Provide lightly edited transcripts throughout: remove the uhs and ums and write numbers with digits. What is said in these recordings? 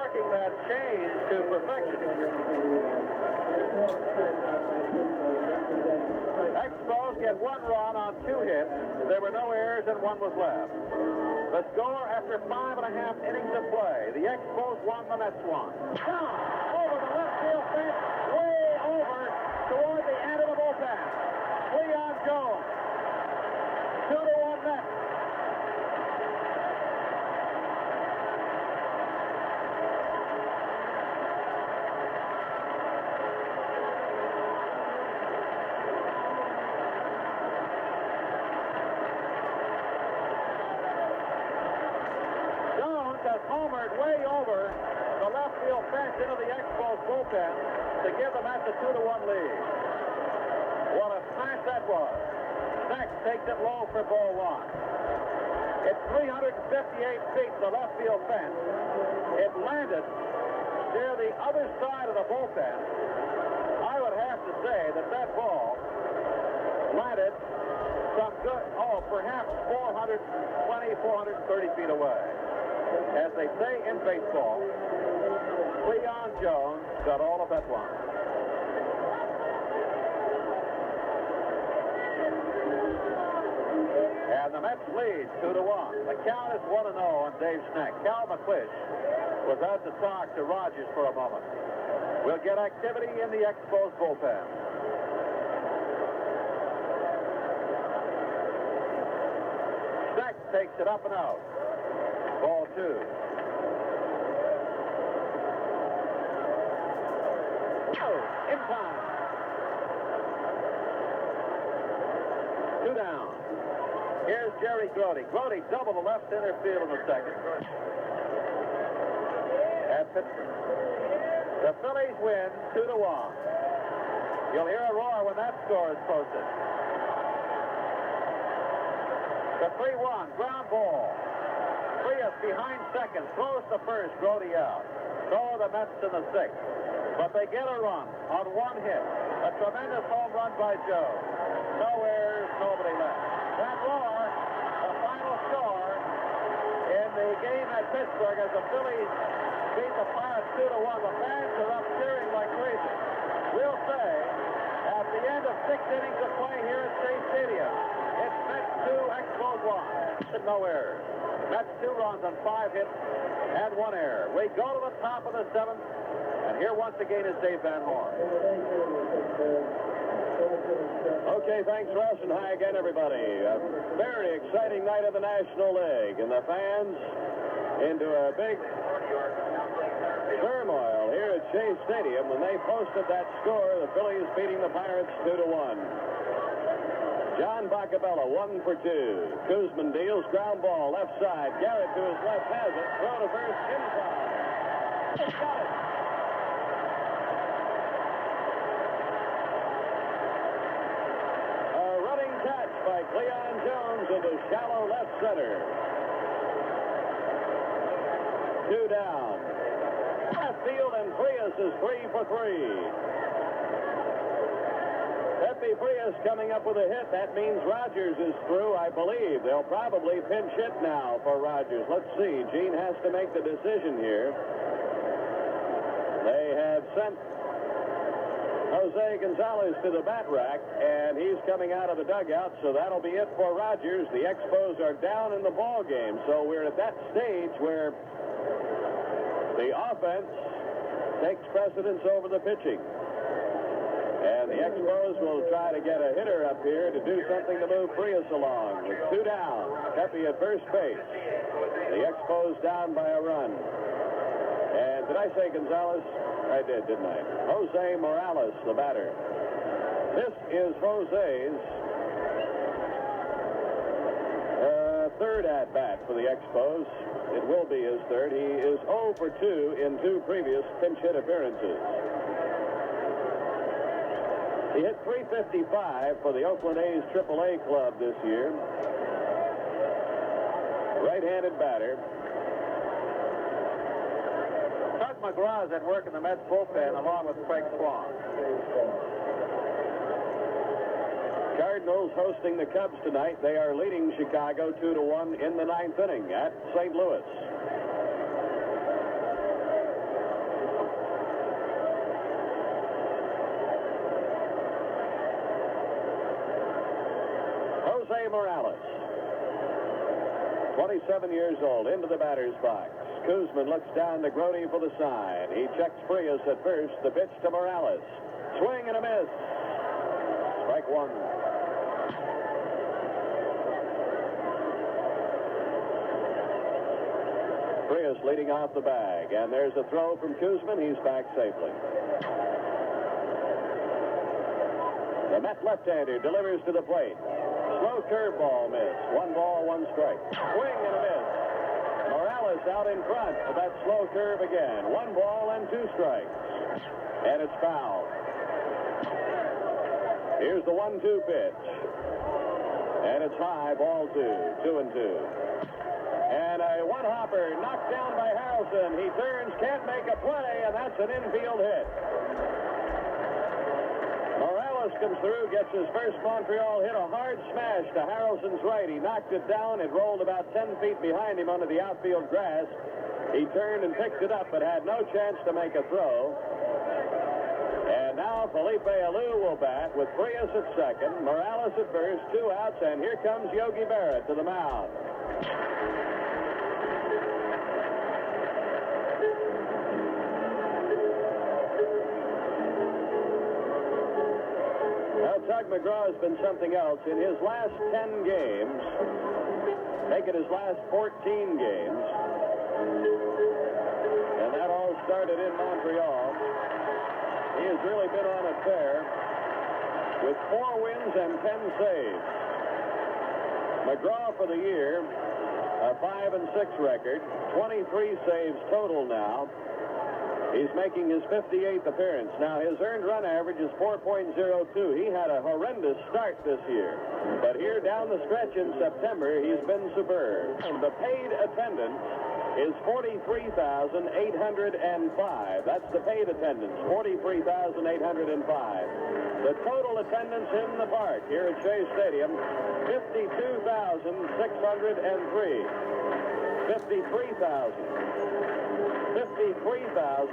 working that change to perfection. Expos get 1 run on 2 hits. There were no errors and 1 was left. The score after 5.5 innings of play. The Expos won, the Mets won. Down over the left field fence, way over toward the end of the bullpen. Leon Jones. 2-1 Mets. Has homered way over the left field fence into the Expos bullpen to give the Mets a 2-1 lead. What a smash that was. Sept takes it low for ball 1. It's 358 feet to the left field fence. It landed near the other side of the bullpen. I would have to say that that ball landed some good, perhaps 420, 430 feet away. As they say in baseball, Leon Jones got all of that one. And the Mets lead 2-1. The count is 1-0 on Dave Schneck. Cal McClish was out to talk to Rogers for a moment. We'll get activity in the Expos bullpen. Schneck takes it up and out. Ball 2. In time. 2 down. Here's Jerry Grote. Grote doubled the left center field in the second. At Pittsburgh. The Phillies win 2-1. You'll hear a roar when that score is posted. The 3-1 ground ball. Frias behind second, throws to first, Grote out. So the Mets in the 6th. But they get a run on 1 hit. A tremendous home run by Joe. No errors, nobody left. That roar, the final score in the game at Pittsburgh as the Phillies beat the Pirates 2-1. The fans are up cheering like crazy. We'll say, at the end of 6 innings of play here at Shea Stadium, it's Mets 2, Expos 1. No errors. Mets 2 runs on 5 hits and 1 error. We go to the top of the 7th, and here once again is Dave Van Horne. Okay, thanks, Russ, and hi again, everybody. A very exciting night of the National League, and the fans into a big turmoil here at Shea Stadium when they posted that score, the Phillies beating the Pirates 2-1. John Bacabella, 1 for 2. Kuzman deals ground ball left side. Garrett to his left has it. Throw to first inside. Got it. A running catch by Leon Jones into shallow left center. 2 down. Left field and Frias is 3 for 3. Pepe Frias coming up with a hit. That means Rogers is through, I believe. They'll probably pinch hit now for Rogers. Let's see. Gene has to make the decision here. They have sent Jose Gonzalez to the bat rack, and he's coming out of the dugout, so that'll be it for Rogers. The Expos are down in the ball game, so we're at that stage where the offense takes precedence over the pitching. And the Expos will try to get a hitter up here to do something to move Frias along. With 2 down, Pepe at first base. The Expos down by a run. And did I say Gonzalez? I did, didn't I? Jose Morales, the batter. This is Jose's third at-bat for the Expos. It will be his third. He is 0 for 2 in 2 previous pinch hit appearances. He hit .355 for the Oakland A's AAA club this year. Right-handed batter. Tug McGraw's at work in the Mets bullpen along with Craig Swan. Cardinals hosting the Cubs tonight. They are leading Chicago 2-1 in the 9th inning at St. Louis. Jose Morales. 27 years old, into the batter's box. Koosman looks down to Grody for the sign. He checks Frias at first. The pitch to Morales. Swing and a miss. Strike one. Frias leading off the bag. And there's a throw from Koosman. He's back safely. The Met left-hander delivers to the plate. Slow curveball miss. 1 ball, 1 strike. Swing and a miss. Morales out in front with that slow curve again. 1 ball and 2 strikes. And it's foul. Here's the 1-2 pitch. And it's high, ball 2. 2-2. And a one-hopper knocked down by Harrelson. He turns, can't make a play, and that's an infield hit. Morales comes through, gets his first Montreal hit, a hard smash to Harrelson's right. He knocked it down. It rolled about 10 feet behind him under the outfield grass. He turned and picked it up, but had no chance to make a throw. And now Felipe Alou will bat with Frias at second, Morales at first, 2 outs, and here comes Yogi Berra to the mound. Tug McGraw has been something else. In his last 10 games, make it his last 14 games, and that all started in Montreal. He has really been on a tear with 4 wins and 10 saves. McGraw for the year, a 5-6 record, 23 saves total now. He's making his 58th appearance. Now, his earned run average is 4.02. He had a horrendous start this year. But here down the stretch in September, he's been superb. And the paid attendance is 43,805. That's the paid attendance, 43,805. The total attendance in the park here at Shea Stadium, 52,603. 53,603.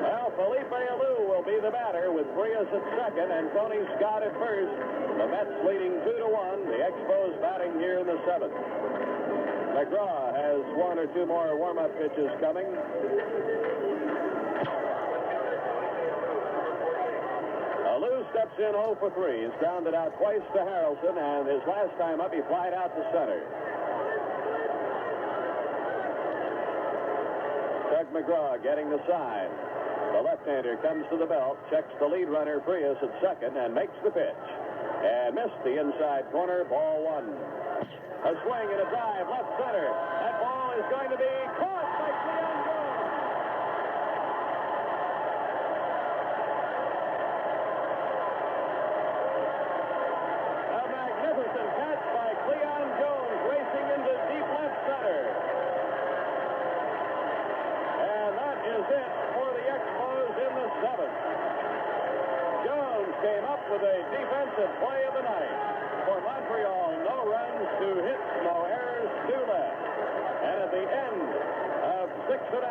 Well, Felipe Alou will be the batter with Frias at second and Tony Scott at first. The Mets leading 2-1. The Expos batting here in the 7th. McGraw has 1 or 2 more warm-up pitches coming. Alou steps in 0 for 3. He's grounded out twice to Harrelson, and his last time up, he flied out to center. Tug McGraw getting the sign. The left-hander comes to the belt, checks the lead runner Frias at second, and makes the pitch. And missed the inside corner, ball 1. A swing and a drive, left center. That ball is going to be caught by Cleon Jones. A magnificent catch by Cleon Jones, racing into deep left center. And that is it for the Expos in the 7th. Jones came up with a defensive play of the night. For Montreal, no runs, 2 hits, no errors, 2 left. And at the end of 6 1/2,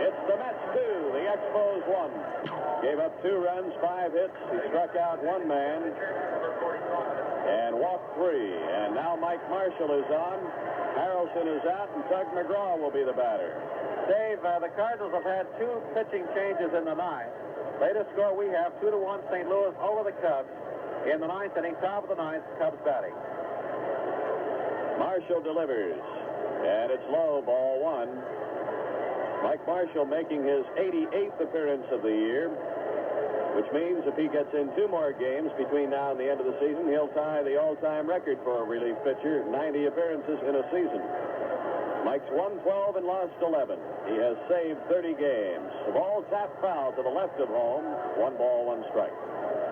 it's the Mets 2, the Expos 1. Gave up 2 runs, 5 hits. He struck out 1 man and walked 3. And now Mike Marshall is on. Harrelson is out, and Tug McGraw will be the batter. Dave, the Cardinals have had 2 pitching changes in the 9th. Latest score we have, 2-1 St. Louis over the Cubs. In the 9th inning, top of the 9th, Cubs batting. Marshall delivers, and it's low, ball 1. Mike Marshall making his 88th appearance of the year, which means if he gets in 2 more games between now and the end of the season, he'll tie the all-time record for a relief pitcher, 90 appearances in a season. Mike's won 12 and lost 11. He has saved 30 games. The ball tapped foul to the left of home, 1 ball, 1 strike.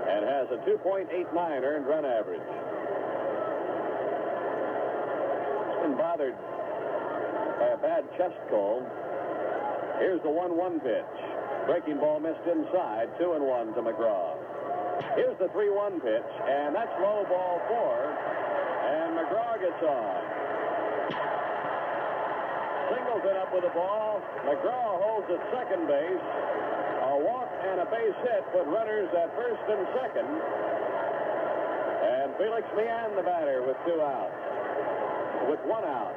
And has a 2.89 earned run average. He's been bothered by a bad chest cold. Here's the 1-1 pitch. Breaking ball missed inside, 2-1 to McGraw. Here's the 3-1 pitch, and that's low, ball 4. And McGraw gets on. Singleton up with the ball. McGraw holds at second base. A A walk and a base hit put runners at first and second. And Felix Meehan, the batter, with 2 outs. With 1 out.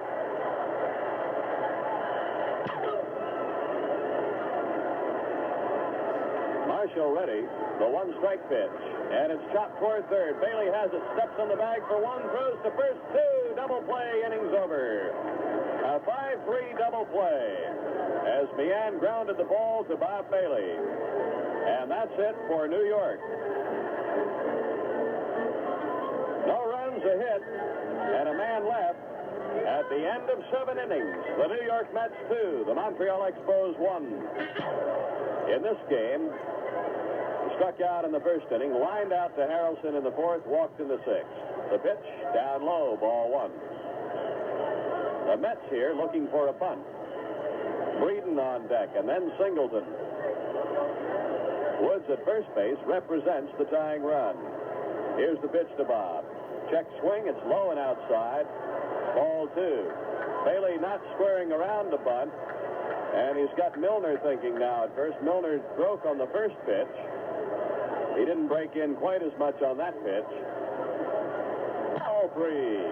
Marshall ready. The 1-strike pitch. And it's chopped toward third. Bailey has it. Steps on the bag for 1. Throws to first. 2. Double play. Innings over. A 5-3 double play. As Meehan grounded the ball to Bob Bailey. And that's it for New York. No runs, a hit, and a man left at the end of 7 innings. The New York Mets 2, the Montreal Expos 1. In this game, struck out in the first inning, lined out to Harrelson in the 4th, walked in the 6th. The pitch, down low, ball 1. The Mets here looking for a punt. Breeden on deck, and then Singleton. Woods at first base represents the tying run. Here's the pitch to Bob. Check swing, it's low and outside. Ball 2. Bailey not squaring around the bunt, and he's got Milner thinking now at first. Milner broke on the first pitch. He didn't break in quite as much on that pitch. Ball 3.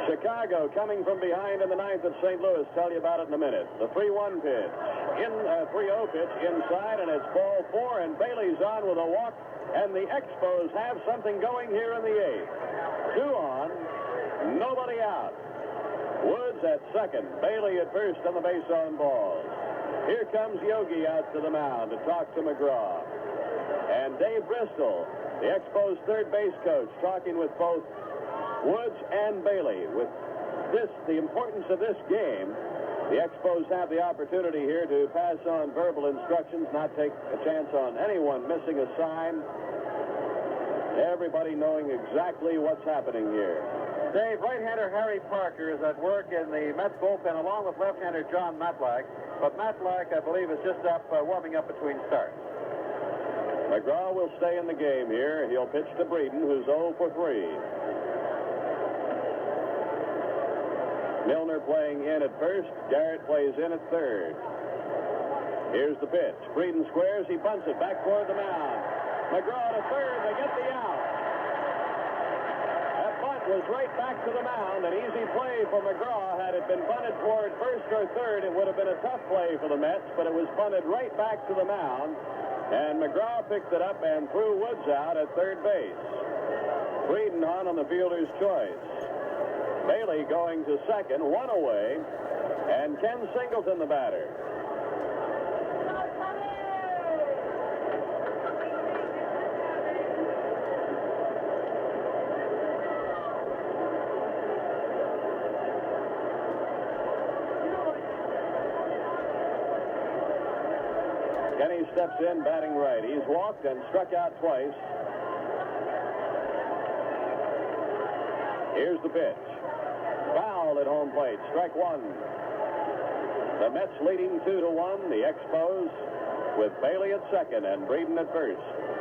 Chicago coming from behind in the 9th at St. Louis. Tell you about it in a minute. The 3-1 pitch. 3-0 pitch inside, and it's ball 4, and Bailey's on with a walk, and the Expos have something going here in the 8th. 2 on, nobody out. Woods at second, Bailey at first on the base on balls. Here comes Yogi out to the mound to talk to McGraw. And Dave Bristol, the Expos third base coach, talking with both Woods and Bailey. With this, the importance of this game, the Expos have the opportunity here to pass on verbal instructions, not take a chance on anyone missing a sign. Everybody knowing exactly what's happening here. Dave, right-hander Harry Parker is at work in the Mets bullpen along with left-hander John Matlack. But Matlack, I believe, is just up warming up between starts. McGraw will stay in the game here. He'll pitch to Breeden, who's 0 for 3. Milner playing in at first. Garrett plays in at third. Here's the pitch. Breeden squares. He bunts it back toward the mound. McGraw to third. They get the out. That bunt was right back to the mound. An easy play for McGraw. Had it been bunted toward first or third, it would have been a tough play for the Mets, but it was bunted right back to the mound. And McGraw picked it up and threw Woods out at third base. Breeden on the fielder's choice. Bailey going to second, 1 away, and Ken Singleton the batter. Kenny steps in, batting right. He's walked and struck out twice. Here's the pitch. Foul at home plate. Strike 1. The Mets leading 2-1. The Expos with Bailey at second and Breeden at first.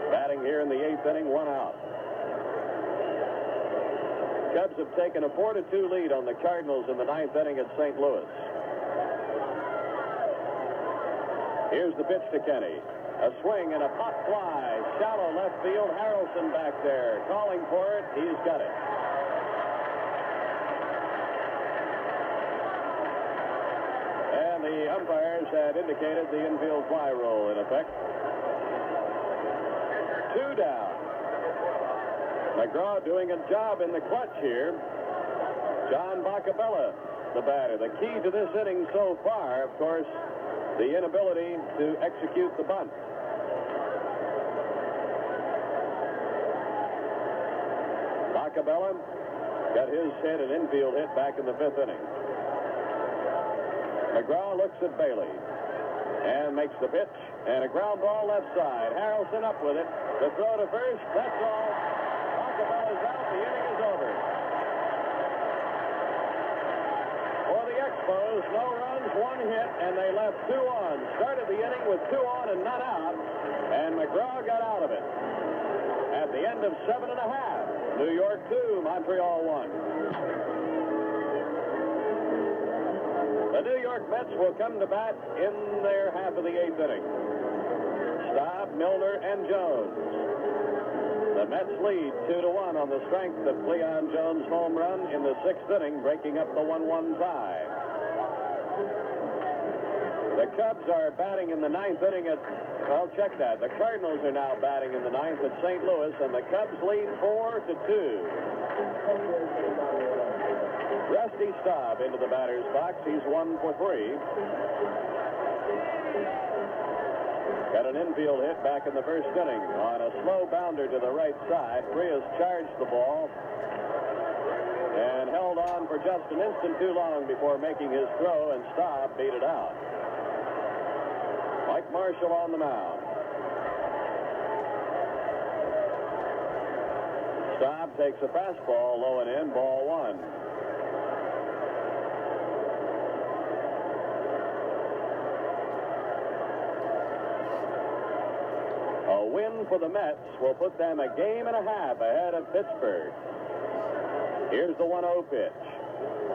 Batting here in the 8th inning, 1 out. Cubs have taken a 4-2 lead on the Cardinals in the 9th inning at St. Louis. Here's the pitch to Kenny. A swing and a pop fly. Shallow left field. Harrelson back there calling for it. He's got it. And the umpires had indicated the infield fly rule in effect. 2 down. McGraw doing a job in the clutch here. John Bacabella, the batter. The key to this inning so far, of course, the inability to execute the bunt. Bacabella got his hit, an infield hit back in the 5th inning. McGraw looks at Bailey and makes the pitch, and a ground ball left side. Harrelson up with it. The throw to first. That's all. Bacabella's out. The inning is over. For the Expos, no runs, 1 hit, and they left 2 on. Started the inning with 2 on and none out, and McGraw got out of it. At At the end of 7 1/2, New York 2, Montreal 1. The New York Mets will come to bat in their half of the 8th inning. Staub, Milner, and Jones. The Mets lead 2-1 on the strength of Cleon Jones' home run in the 6th inning, breaking up the 1-1 tie. The Cubs are batting in the 9th inning at, well, check that. The Cardinals are now batting in the 9th at St. Louis, and the Cubs lead 4-2. Rusty Staub into the batter's box. He's 1 for 3. Got an infield hit back in the 1st inning on a slow bounder to the right side. Frias charged the ball and held on for just an instant too long before making his throw, and Staub beat it out. Mike Marshall on the mound. Staub takes a fastball low and in, ball 1. A win for the Mets will put them a game and a half ahead of Pittsburgh. Here's the 1-0 pitch.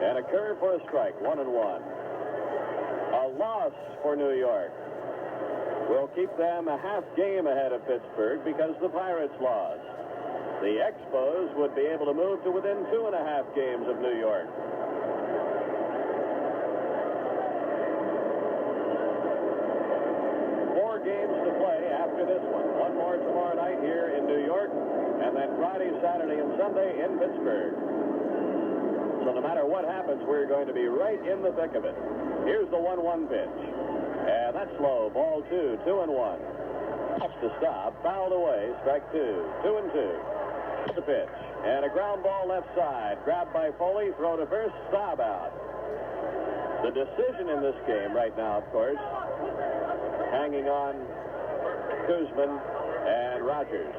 And a curve for a strike, 1-1. A loss for New York will keep them a half game ahead of Pittsburgh because the Pirates lost. The Expos would be able to move to within 2.5 games of New York. Games to play after this one. One more tomorrow night here in New York, and then Friday, Saturday, and Sunday in Pittsburgh. So no matter what happens, we're going to be right in the thick of it. Here's the 1-1 pitch. And that's low. Ball 2, 2-1. That's the stop. Fouled away. Strike 2. 2-2. The pitch. And a ground ball left side. Grabbed by Foley. Throw to first. Staub out. The decision in this game right now, of course, hanging on Kuzman and Rogers.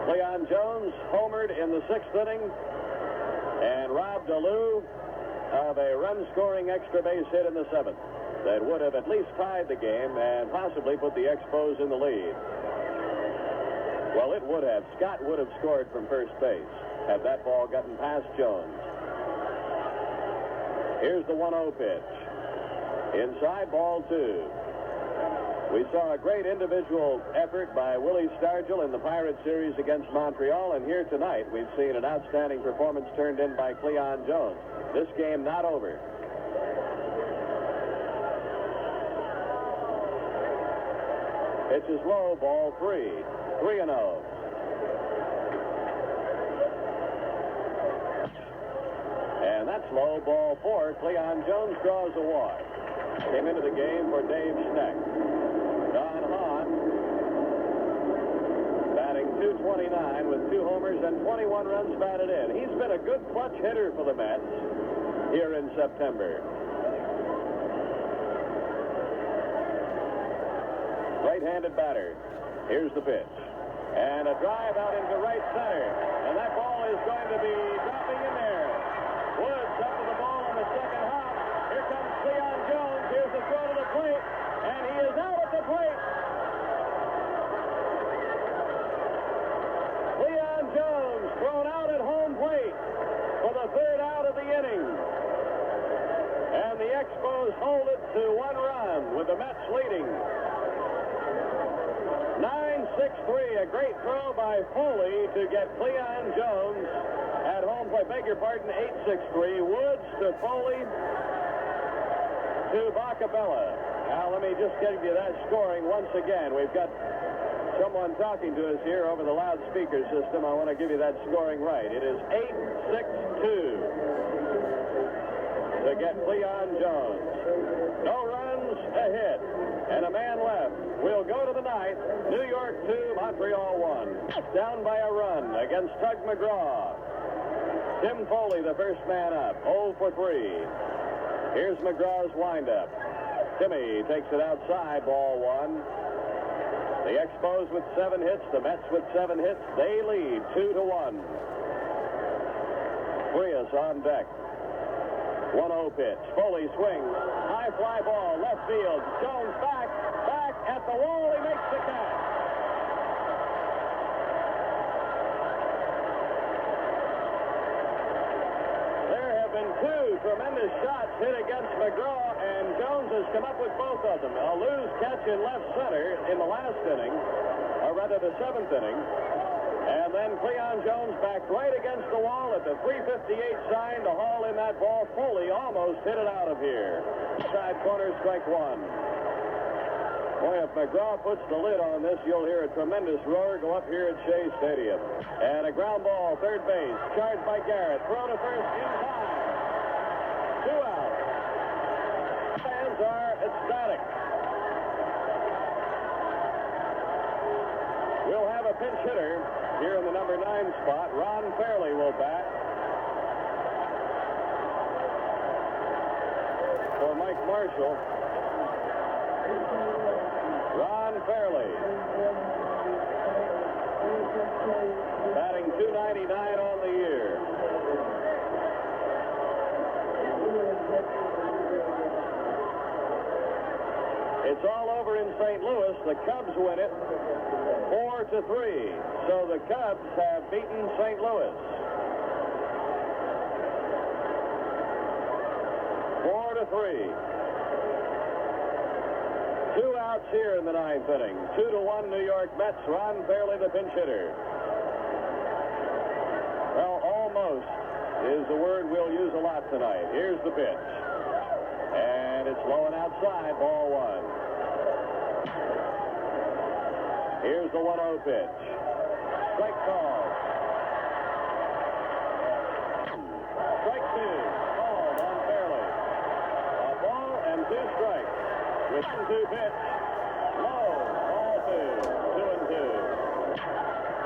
Cleon Jones homered in the 6th inning and robbed Alou of a run-scoring extra base hit in the 7th that would have at least tied the game and possibly put the Expos in the lead. Well, it would have. Scott would have scored from first base had that ball gotten past Jones. Here's the 1-0 pitch. Inside, ball 2. We saw a great individual effort by Willie Stargell in the Pirate series against Montreal, and here tonight we've seen an outstanding performance turned in by Cleon Jones. This game not over. Pitch is low, ball 3. 3-0. And that's low, ball 4. Cleon Jones draws a walk. Came into the game for Dave Schneck. Don Hahn batting .229 with 2 homers and 21 runs batted in. He's been a good clutch hitter for the Mets here in September. Right-handed batter. Here's the pitch. And a drive out into right center. And that ball is going to be dropping in there. Woods up to the ball on the second hop. Here comes Cleon Jones. Here's the throw to the plate. And he is out at the plate. Cleon Jones thrown out at home plate for the 3rd out of the inning. And the Expos hold it to 1 run with the Mets leading. 9-6-3, a great throw by Foley to get Cleon Jones at home plate. Beg your pardon, 8-6-3. Woods to Foley to Bacabella. Now, let me just give you that scoring once again. We've got someone talking to us here over the loudspeaker system. I want to give you that scoring right. It is 8-6-2 to get Cleon Jones. No runs, a hit, and a man left. We'll go to the 9th. New York 2, Montreal 1. Down by a run against Tug McGraw. Tim Foley, the first man up, 0 for 3. Here's McGraw's windup. Timmy takes it outside, ball 1. The Expos with 7 hits, the Mets with 7 hits. They lead 2-1. Frias on deck. 1-0 pitch. Foley swings. High fly ball, left field. Jones back at the wall. He makes the catch. There have been two tremendous shots hit against McGraw, and Jones has come up with both of them. A loose catch in left center in the last inning, or rather the 7th inning. And then Cleon Jones backed right against the wall at the 358 sign to haul in that ball. Foley almost hit it out of here. Side corner, strike one. Boy, if McGraw puts the lid on this, you'll hear a tremendous roar go up here at Shea Stadium. And a ground ball, third base, charged by Garrett. Throw to first in time. 2 out. Fans are ecstatic. We'll have a pinch hitter here in the number 9 spot. Ron Fairley will bat for Mike Marshall. Ron Fairley batting .299 on the year. It's all over in St. Louis. The Cubs win it 4-3. So the Cubs have beaten St. Louis 4-3. 2 outs here in the 9th inning. 2-1 New York Mets. Ron Fairley, the pinch hitter. Well, almost is the word we'll use a lot tonight. Here's the pitch. And it's low and outside, ball 1. Here's the 1-0 pitch. Strike call. Strike 2. Called on Fairley. A ball and 2 strikes. With 2 pitch. Low. Ball 2. 2-2.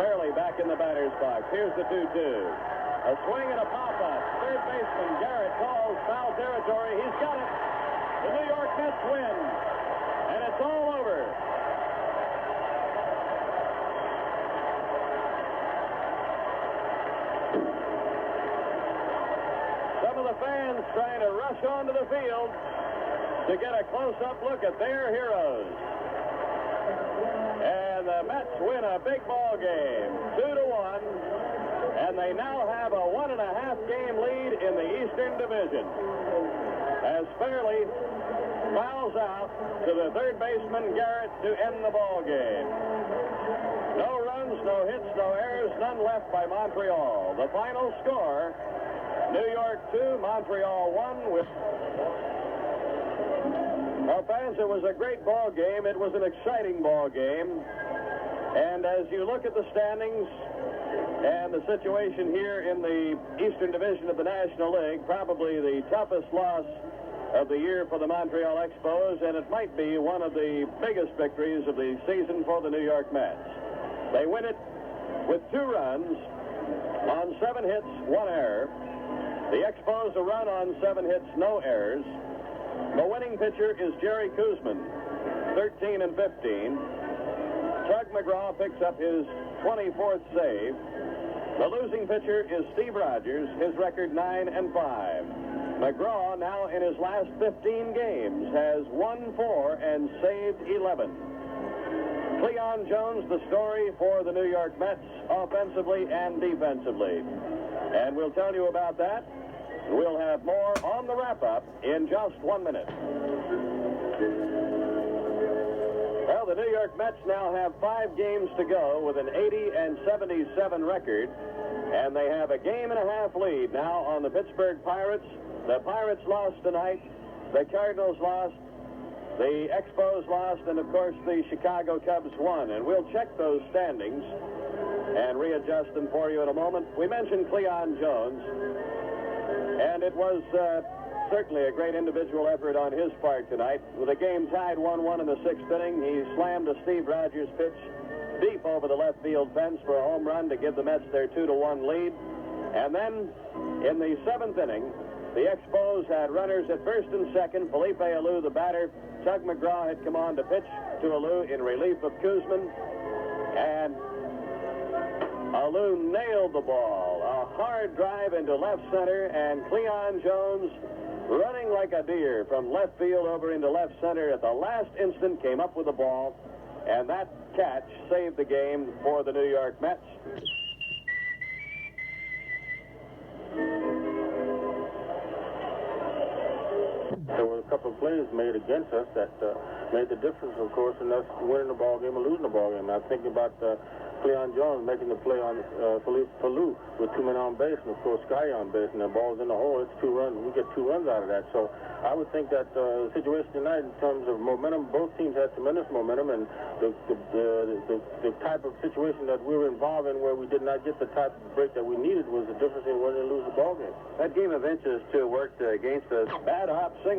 Fairley back in the batter's box. Here's the 2-2. A swing and a pop-up. Third baseman Garrett calls foul territory. He's got it. The New York Mets win. And it's all over. Some of the fans trying to rush onto the field to get a close-up look at their heroes. And the Mets win a big ball game, 2-1, and they now have a 1.5-game lead in the Eastern Division. As Fairley fouls out to the third baseman Garrett to end the ball game. No runs, no hits, no errors, none left by Montreal. The final score: New York 2, Montreal 1 with... Well, fans, it was a great ball game. It was an exciting ball game. And as you look at the standings and the situation here in the Eastern Division of the National League, probably the toughest loss of the year for the Montreal Expos, and it might be one of the biggest victories of the season for the New York Mets. They win it with 2 runs on 7 hits, 1 error. The Expos a run on 7 hits, no errors. The winning pitcher is Jerry Koosman, 13 and 15. Tug McGraw picks up his 24th save. The losing pitcher is Steve Rogers, his record 9 and 5. McGraw, now in his last 15 games, has won 4 and saved 11. Cleon Jones, the story for the New York Mets, offensively and defensively. And we'll tell you about that. We'll have more on the wrap-up in just 1 minute. Well, the New York Mets now have 5 games to go with an 80 and 77 record, and they have a 1.5 game lead now on the Pittsburgh Pirates. The Pirates lost tonight. The Cardinals lost. The Expos lost, and of course the Chicago Cubs won. And we'll check those standings and readjust them for you in a moment. We mentioned Cleon Jones, and it was certainly a great individual effort on his part tonight. With the game tied 1-1 in the 6th inning, he slammed a Steve Rogers pitch deep over the left field fence for a home run to give the Mets their 2-1 lead. And then in the 7th inning, the Expos had runners at first and second. Felipe Alou, the batter. Tug McGraw had come on to pitch to Alou in relief of Koosman. And Alou nailed the ball. hard drive into left center, and Cleon Jones, running like a deer from left field over into left center at the last instant, came up with the ball, and that catch saved the game for the New York Mets. There were a couple of plays made against us that made the difference, of course, in us winning the ball game or losing the ball game. I'm thinking about Cleon Jones making the play on Falou with 2 men on base, and of course Sky on base, and the ball's in the hole. It's 2 runs. We get 2 runs out of that. So I would think that the situation tonight, in terms of momentum, both teams had tremendous momentum, and the type of situation that we were involved in, where we did not get the type of break that we needed, was the difference in winning and losing the ball game. That game of inches too worked against us. Bad hop single.